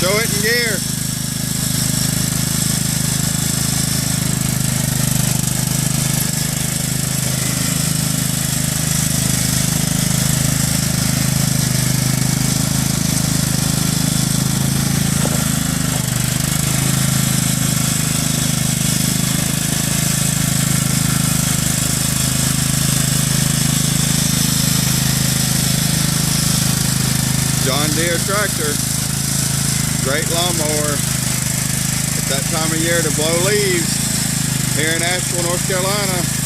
Show it in gear. John Deere tractor, great lawnmower. It's that time of year to blow leaves here in Asheville, North Carolina.